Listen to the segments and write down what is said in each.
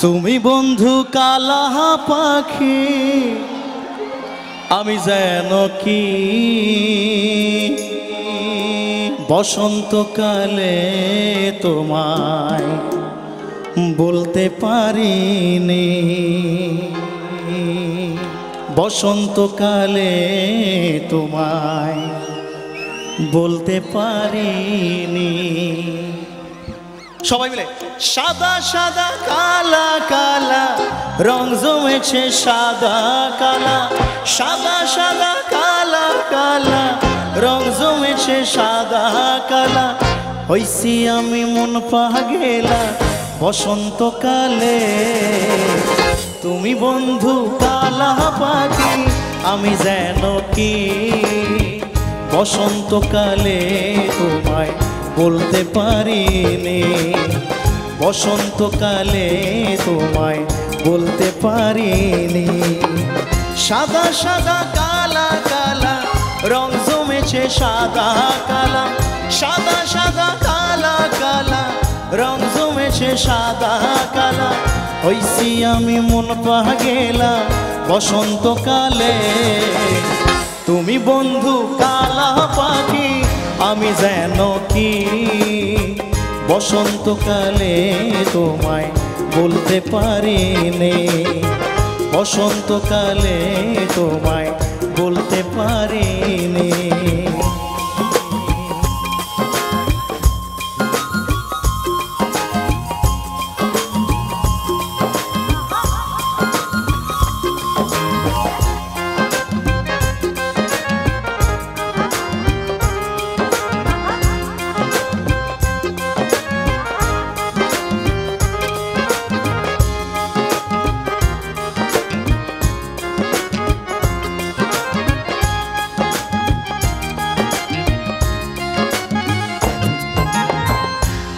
তুমি বন্ধু কালা পাখি, আমি যেন কি বসন্তকালে তোমায় বলতে পারিনি। বসন্তকালে তোমায় বলতে পারিনি। সবাই মিলে সাদা সাদা কালা কালা রং জমেছে সাদা কালা, সাদা সাদা কালা কালা রং জমেছে সাদা কালা। হইছি আমি মন পাগেলা বসন্তকালে। তুমি বন্ধু কালা পাখি, আমি যেন কি বসন্তকালে তোমায় বলতে পারিনি। বসন্তকালে তোমায় বলতে পারিনি। সাদা সাদা কালা কালা রং জমেছে সাদা কালা, সাদা সাদা কালা কালা রং জমেছে সাদা কালা। হইছি আমি মন পাগেলা বসন্তকালে। তুমি বন্ধু কালা পাখি, আমি যেন কি বসন্তকালে তোমায় বলতে পারিনি। বসন্তকালে তোমায় বলতে পারিনি।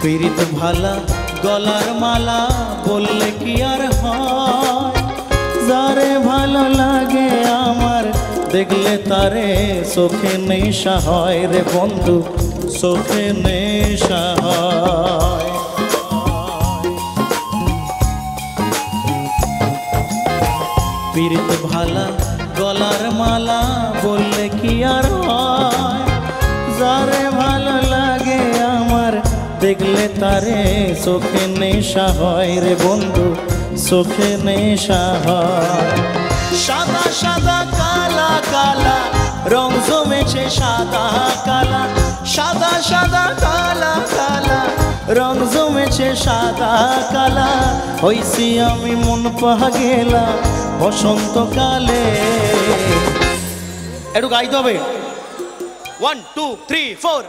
পীড়িত ভালা গলার মালা বললে কি আর হয়, যারে ভালো লাগে আমার দেখলে তারে চোখে নেশা হয় রে বন্ধু, চোখে নেশা হয়। পীড়িত ভালা গলার মালা বললে কি আর হয়, যারে ভালো লাগে আমার দেখলে তারে চোখে নেশা হয় রে বন্ধু, চোখে নেশা হয়। সাদা সাদা কালা কালা রং জমেছে সাদা কালা, সাদা সাদা কালা কালা রং জমেছে সাদা কালা। হইছি আমি মন পাগেলা বসন্তকালে। একটু গাইতে হবে। 1 2 3 4।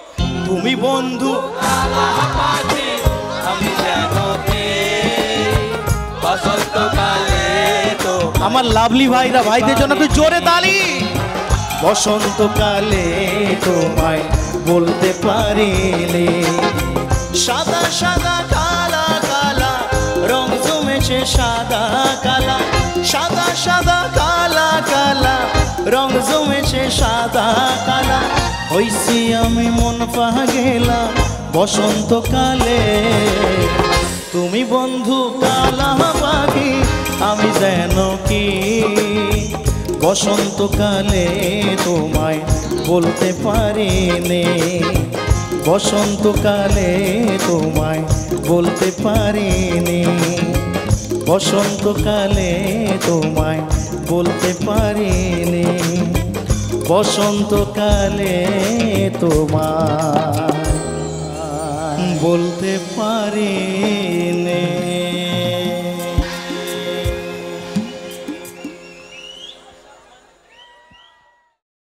তুমি বন্ধু কালা পাখি, আমি যেন কি বসন্তকালে তো। আমার লাভলি ভাইরা, ভাইদের জন্য তুই জোরে তালি। বসন্তকালে তোমায় বলতে পারিনি। সাদা সাদা কালা কালা রং জমেছে সাদা কালা, সাদা সাদা কালা কালা রং জমেছে সাদা কালা। হইছি আমি মন পাগেলা বসন্তকালে। তুমি বন্ধু কালা পাখি, আমি যেন কি বসন্তকালে তোমায় বলতে পারিনি। বসন্তকালে তোমায় বলতে পারিনি। বসন্তকালে তোমায় বলতে পারিনি। বসন্তকালে তোমায় বলতে পারিনি।